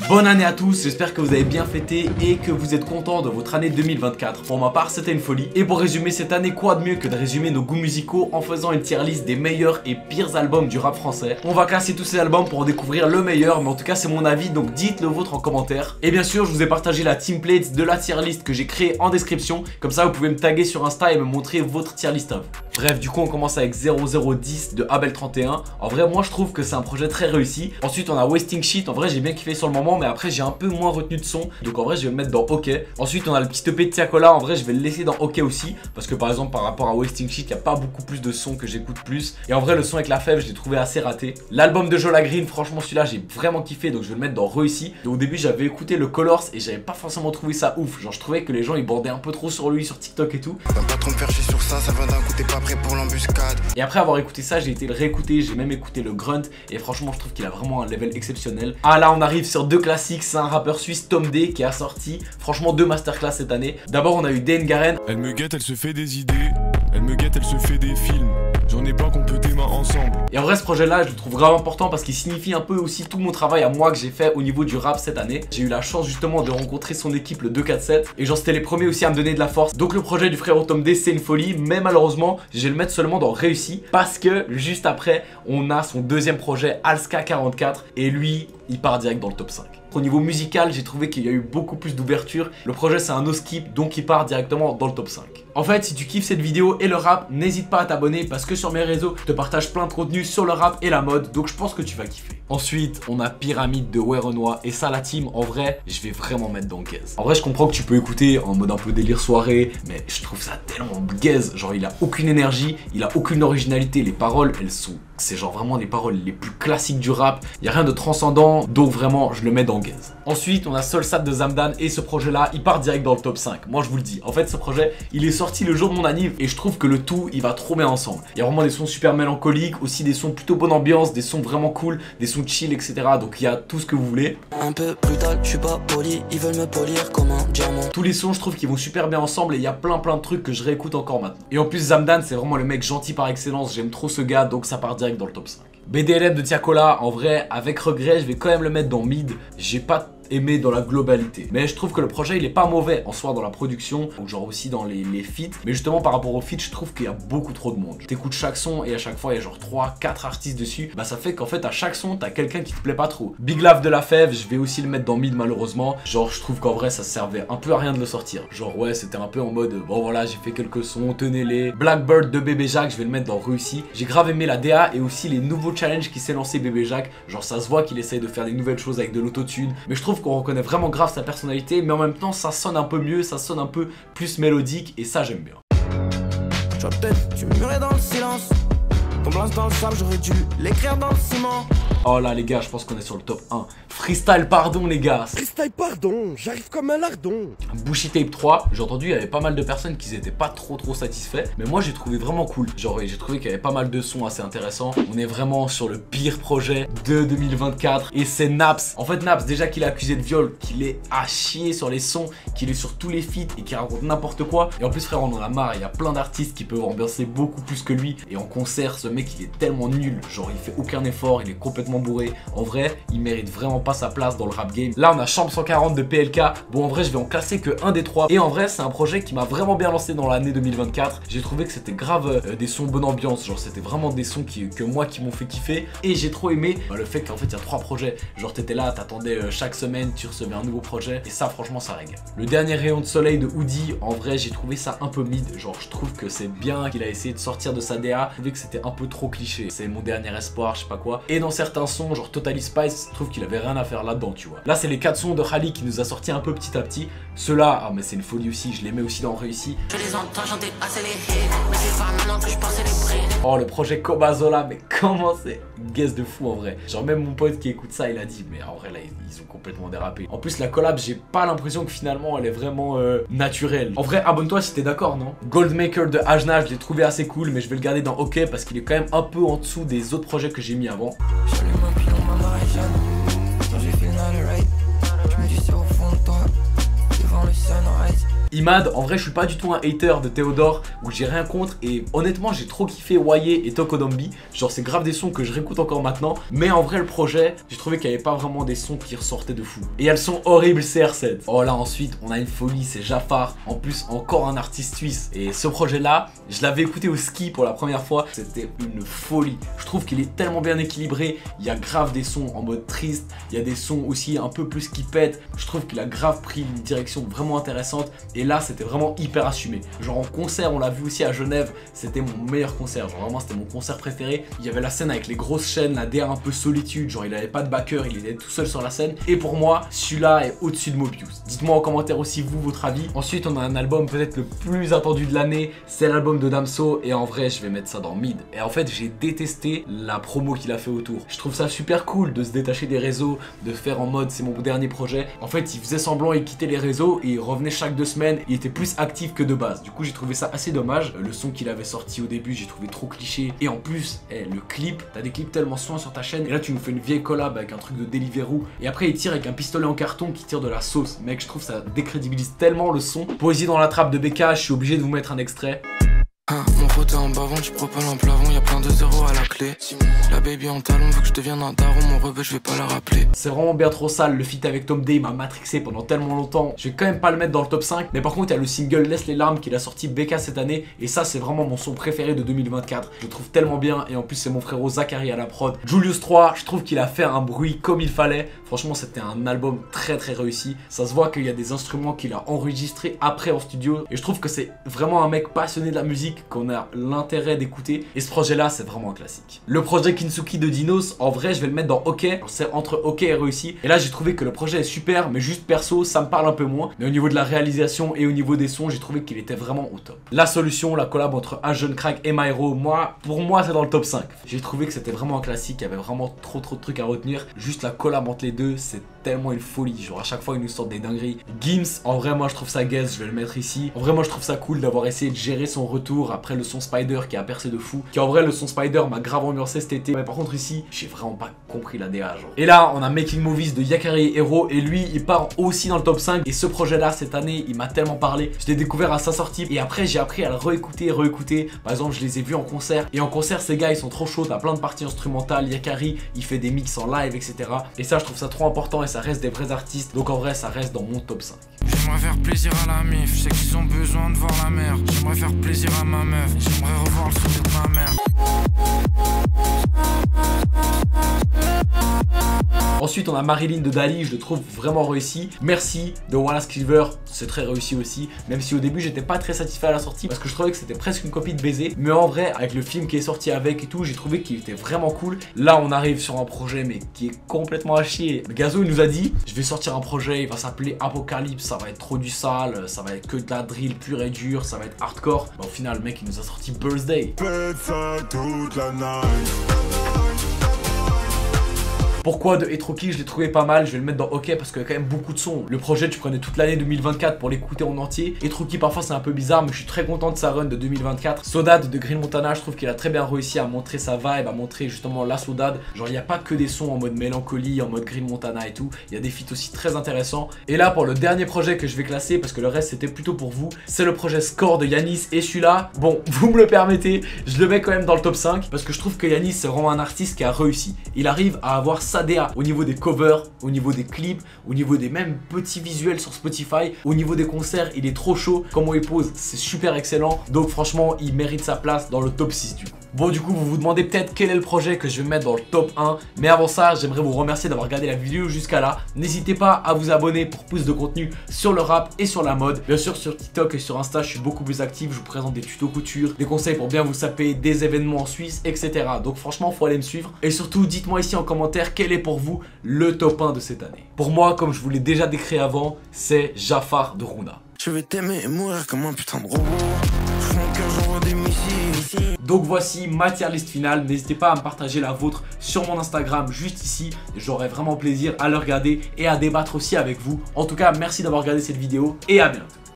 Bonne année à tous, j'espère que vous avez bien fêté et que vous êtes contents de votre année 2024. Pour ma part, c'était une folie. Et pour résumer cette année, quoi de mieux que de résumer nos goûts musicaux en faisant une tier list des meilleurs et pires albums du rap français. On va classer tous ces albums pour en découvrir le meilleur, mais en tout cas c'est mon avis, donc dites le vôtre en commentaire. Et bien sûr, je vous ai partagé la template de la tier list que j'ai créée en description. Comme ça, vous pouvez me taguer sur Insta et me montrer votre tier list à vous. Bref, du coup, on commence avec 0010 de Abel 31. En vrai, moi je trouve que c'est un projet très réussi. Ensuite, on a Wasting Shit. En vrai, j'ai bien kiffé sur le moment, mais après, j'ai un peu moins retenu de son. Donc, en vrai, je vais le mettre dans OK. Ensuite, on a le petit EP de Tiakola. En vrai, je vais le laisser dans OK aussi. Parce que par exemple, par rapport à Wasting Shit, il n'y a pas beaucoup plus de sons que j'écoute plus. Et en vrai, le son avec la fève, je l'ai trouvé assez raté. L'album de Jola Green, franchement, celui-là, j'ai vraiment kiffé. Donc, je vais le mettre dans Réussi. Et au début, j'avais écouté le Colors et j'avais pas forcément trouvé ça ouf. Genre, je trouvais que les gens ils bordaient un peu trop sur lui sur TikTok et tout. Va pas trop me faire chier sur ça, ça va d'un coup, t'es pas prêt pour l'embuscade. Et après avoir écouté ça, j'ai été le réécouter, j'ai même écouté le Grunt et franchement je trouve qu'il a vraiment un level exceptionnel. Ah là on arrive sur deux classiques, c'est un rappeur suisse Tom D qui a sorti franchement deux masterclass cette année. D'abord on a eu Dan Garen. Elle me guette, elle se fait des idées, elle me guette, elle se fait des films. J'en ai pas qu'on peut tes mains ensemble. Et en vrai ce projet là je le trouve vraiment important parce qu'il signifie un peu aussi tout mon travail à moi que j'ai fait au niveau du rap cette année. J'ai eu la chance justement de rencontrer son équipe le 247 et genre c'était les premiers aussi à me donner de la force. Donc le projet du frérot Tom D c'est une folie, mais malheureusement je vais le mettre seulement dans Réussi parce que juste après on a son deuxième projet Alska 44 et lui il part direct dans le top 5. Au niveau musical, j'ai trouvé qu'il y a eu beaucoup plus d'ouverture. Le projet c'est un no skip, donc il part directement dans le top 5. En fait, si tu kiffes cette vidéo et le rap, n'hésite pas à t'abonner parce que sur mes réseaux, je te partage plein de contenu sur le rap et la mode, donc je pense que tu vas kiffer. Ensuite, on a Pyramide de Werenoi et ça la team, en vrai, je vais vraiment mettre dans gaze. En vrai, je comprends que tu peux écouter en mode un peu délire soirée, mais je trouve ça tellement gaze. Genre, il a aucune énergie, il a aucune originalité, les paroles, elles sont... C'est genre vraiment les paroles les plus classiques du rap. Il n'y a rien de transcendant, donc vraiment, je le mets dans gaze. Ensuite, on a Solsat de Zamdan et ce projet-là, il part direct dans le top 5. Moi, je vous le dis. En fait, ce projet, il est sorti le jour de mon anniv et je trouve que le tout, il va trop bien ensemble. Il y a vraiment des sons super mélancoliques, aussi des sons plutôt bonne ambiance, des sons vraiment cool, des sons chill, etc. Donc, il y a tout ce que vous voulez. Un peu brutal, je suis pas poli, ils veulent me polir comme un diamant. Tous les sons, je trouve qu'ils vont super bien ensemble et il y a plein de trucs que je réécoute encore maintenant. Et en plus, Zamdan, c'est vraiment le mec gentil par excellence. J'aime trop ce gars, donc ça part direct dans le top 5. BDLM de Tiakola, en vrai, avec regret, je vais quand même le mettre dans mid. J'ai pas aimé dans la globalité, mais je trouve que le projet il est pas mauvais en soi dans la production ou genre aussi dans les feats, mais justement par rapport aux feats je trouve qu'il y a beaucoup trop de monde. T'écoutes chaque son et à chaque fois il y a genre 3-4 artistes dessus, bah ça fait qu'en fait à chaque son t'as quelqu'un qui te plaît pas trop. Big Love de la fève, je vais aussi le mettre dans mid malheureusement, genre je trouve qu'en vrai ça servait un peu à rien de le sortir, genre ouais c'était un peu en mode bon voilà j'ai fait quelques sons, tenez-les. Blackbird de Bébé Jacques, je vais le mettre dans Réussi. J'ai grave aimé la DA et aussi les nouveaux challenges qui s'est lancé Bébé Jacques, genre ça se voit qu'il essaye de faire des nouvelles choses avec de l'autotune, mais je trouve qu'on reconnaît vraiment grave sa personnalité, mais en même temps ça sonne un peu mieux, ça sonne un peu plus mélodique et ça j'aime bien. Tu vois peut-être, tu murmurais dans le silence. Ton blanc dans le sable, j'aurais dû l'écrire dans le ciment. Oh là les gars, je pense qu'on est sur le top 1. Freestyle pardon les gars. Freestyle pardon, j'arrive comme un lardon. Bushy Tape 3, j'ai entendu il y avait pas mal de personnes qui n'étaient pas trop satisfaits, mais moi j'ai trouvé vraiment cool. Genre j'ai trouvé qu'il y avait pas mal de sons assez intéressants. On est vraiment sur le pire projet de 2024 et c'est Naps. En fait Naps, déjà qu'il est accusé de viol, qu'il est à chier sur les sons, qu'il est sur tous les feats et qu'il raconte n'importe quoi. Et en plus frère on en a marre, il y a plein d'artistes qui peuvent ambiancer beaucoup plus que lui. Et en concert ce mec il est tellement nul, genre il fait aucun effort, il est complètement bourré. En vrai il mérite vraiment pas sa place dans le rap game. Là on a Chambre 140 de PLK. Bon en vrai je vais en classer que un des trois. Et en vrai c'est un projet qui m'a vraiment bien lancé dans l'année 2024. J'ai trouvé que c'était grave des sons bonne ambiance. Genre c'était vraiment des sons qui m'ont fait kiffer. Et j'ai trop aimé le fait qu'en fait il y a 3 projets. Genre t'étais là, t'attendais chaque semaine, tu recevais un nouveau projet. Et ça franchement ça régale. Le dernier rayon de soleil de Hoodie, en vrai j'ai trouvé ça un peu mid. Genre je trouve que c'est bien qu'il a essayé de sortir de sa DA. Je trouvais que c'était un peu trop cliché. C'est mon dernier espoir, je sais pas quoi. Et dans certains sons, genre Totally Spice, je trouve qu'il avait rien à faire là-dedans, tu vois. Là, c'est les 4 sons de Khali qui nous a sorti un peu petit à petit. Ceux-là, ah mais c'est une folie aussi, je les mets aussi dans Réussi. Je les entends chanter assez les hits, mais c'est pas maintenant que je pensais les prix. Oh, le projet Kobazola, mais comment c'est guess de fou en vrai. Genre même mon pote qui écoute ça, il a dit, mais en vrai là, ils ont complètement dérapé. En plus, la collab, j'ai pas l'impression que finalement, elle est vraiment naturelle. En vrai, abonne-toi si t'es d'accord, non? Goldmaker de Ajna, je l'ai trouvé assez cool, mais je vais le garder dans OK parce qu'il est quand même un peu en dessous des autres projets que j'ai mis avant. J'allume un pilon, ma Marie-Jeanne. Quand j'ai fait le night, je me dis c'est au fond de toi, devant le sunrise. Imad, en vrai je suis pas du tout un hater de Théodore, où j'ai rien contre, et honnêtement j'ai trop kiffé Waye et Tokodombi, genre c'est grave des sons que je réécoute encore maintenant, mais en vrai le projet, j'ai trouvé qu'il n'y avait pas vraiment des sons qui ressortaient de fou. Et il y a le son horrible CR7. Oh là ensuite on a une folie, c'est Jafar, en plus encore un artiste suisse, et ce projet là, je l'avais écouté au ski pour la première fois, c'était une folie. Je trouve qu'il est tellement bien équilibré, il y a grave des sons en mode triste, il y a des sons aussi un peu plus qui pètent, je trouve qu'il a grave pris une direction vraiment intéressante, et là c'était vraiment hyper assumé. Genre en concert, on l'a vu aussi à Genève, c'était mon meilleur concert, genre vraiment c'était mon concert préféré. Il y avait la scène avec les grosses chaînes, la DA un peu solitude, genre il avait pas de backer, il était tout seul sur la scène, et pour moi celui-là est au-dessus de Mobius. Dites-moi en commentaire aussi vous votre avis. Ensuite on a un album peut-être le plus attendu de l'année, c'est l'album de Damso, et en vrai je vais mettre ça dans mid. Et en fait j'ai détesté la promo qu'il a fait autour. Je trouve ça super cool de se détacher des réseaux, de faire en mode c'est mon dernier projet. En fait il faisait semblant, il quittait les réseaux et il revenait chaque 2 semaines, il était plus actif que de base. Du coup j'ai trouvé ça assez dommage. Le son qu'il avait sorti au début j'ai trouvé trop cliché, et en plus le clip, t'as des clips tellement soins sur ta chaîne, et là tu nous fais une vieille collab avec un truc de Deliveroo, et après il tire avec un pistolet en carton qui tire de la sauce. Mec je trouve ça décrédibilise tellement le son. Poésie dans la trappe de BK, je suis obligé de vous mettre un extrait. Mon pote en bavant, tu propales en plafond, y'a plein de zéros à la clé. La baby en talon veut que je devienne un daron, mon rebeu je vais pas la rappeler. C'est vraiment bien trop sale, le feat avec Tom Day m'a matrixé pendant tellement longtemps. Je vais quand même pas le mettre dans le top 5, mais par contre il y a le single Laisse les larmes qu'il a sorti BK cette année, et ça c'est vraiment mon son préféré de 2024. Je le trouve tellement bien, et en plus c'est mon frérot Zachary à la prod. Julius 3, je trouve qu'il a fait un bruit comme il fallait. Franchement c'était un album très réussi. Ça se voit qu'il y a des instruments qu'il a enregistrés après en studio, et je trouve que c'est vraiment un mec passionné de la musique qu'on a l'intérêt d'écouter, et ce projet là c'est vraiment un classique. Le projet Kinsuki de Dinos, en vrai je vais le mettre dans OK, c'est entre OK et réussi, et là j'ai trouvé que le projet est super, mais juste perso ça me parle un peu moins, mais au niveau de la réalisation et au niveau des sons j'ai trouvé qu'il était vraiment au top. La solution, la collab entre Un Jeune Crack et Myro, pour moi c'est dans le top 5. J'ai trouvé que c'était vraiment un classique, il y avait vraiment trop de trucs à retenir, juste la collab entre les deux c'est tellement une folie, genre à chaque fois ils nous sortent des dingueries. Gims, en vrai moi je trouve ça gaze, je vais le mettre ici. En vrai moi je trouve ça cool d'avoir essayé de gérer son retour après le son Spider qui a percé de fou, qui en vrai le son Spider m'a grave ambiancé cet été, mais par contre ici j'ai vraiment pas compris la DA genre. Et là on a Making Movies de Yakari Hero, et lui il part aussi dans le top 5, et ce projet là cette année il m'a tellement parlé, je l'ai découvert à sa sortie, et après j'ai appris à le réécouter. Par exemple je les ai vus en concert, et en concert ces gars ils sont trop chauds, t'as plein de parties instrumentales, Yakari il fait des mix en live etc, et ça je trouve ça trop important, et ça reste des vrais artistes, donc en vrai ça reste dans mon top 5. J'aimerais faire plaisir à la mif, je sais qu'ils ont besoin de voir la mer. J'aimerais faire plaisir à ma meuf, j'aimerais revoir le sourire de ma mère. Ensuite on a Marilyn de Dali, je le trouve vraiment réussi. Merci de Wallace Cleaver, c'est très réussi aussi, même si au début j'étais pas très satisfait à la sortie parce que je trouvais que c'était presque une copie de Baiser, mais en vrai avec le film qui est sorti avec et tout, j'ai trouvé qu'il était vraiment cool. Là on arrive sur un projet mais qui est complètement à chier. Gazo il nous a dit je vais sortir un projet, il va s'appeler Apocalypse, ça va être trop du sale, ça va être que de la drill pure et dure, ça va être hardcore. Bah, au final le mec il nous a sorti Birthday. Faites ça toute la night. Pourquoi de Etroki, je l'ai trouvé pas mal, je vais le mettre dans OK parce qu'il y a quand même beaucoup de sons. Le projet tu prenais toute l'année 2024 pour l'écouter en entier. Etroki parfois c'est un peu bizarre, mais je suis très content de sa run de 2024. Saudade de Green Montana, je trouve qu'il a très bien réussi à montrer sa vibe, à montrer justement la saudade. Genre il n'y a pas que des sons en mode mélancolie, en mode Green Montana et tout, il y a des feats aussi très intéressants. Et là pour le dernier projet que je vais classer, parce que le reste c'était plutôt pour vous, c'est le projet Score de Yanis, et celui-là, bon vous me le permettez, je le mets quand même dans le top 5 parce que je trouve que Yanis c'est vraiment un artiste qui a réussi. Il arrive à avoir sa DA au niveau des covers, au niveau des clips, au niveau des mêmes petits visuels sur Spotify, au niveau des concerts, il est trop chaud. Comment il pose, c'est super excellent. Donc franchement, il mérite sa place dans le top 6 du coup. Bon du coup vous vous demandez peut-être quel est le projet que je vais mettre dans le top 1, mais avant ça j'aimerais vous remercier d'avoir regardé la vidéo jusqu'à là. N'hésitez pas à vous abonner pour plus de contenu sur le rap et sur la mode. Bien sûr sur TikTok et sur Insta je suis beaucoup plus actif, je vous présente des tutos couture, des conseils pour bien vous saper, des événements en Suisse, etc. Donc franchement faut aller me suivre. Et surtout dites-moi ici en commentaire quel est pour vous le top 1 de cette année. Pour moi comme je vous l'ai déjà décrit avant, c'est Jafar de Runa. Je vais t'aimer et mourir comme un putain de robot. Mon cœur j'envoie des missiles. Donc voici ma tier list finale, n'hésitez pas à me partager la vôtre sur mon Instagram juste ici, j'aurai vraiment plaisir à le regarder et à débattre aussi avec vous. En tout cas merci d'avoir regardé cette vidéo et à bientôt.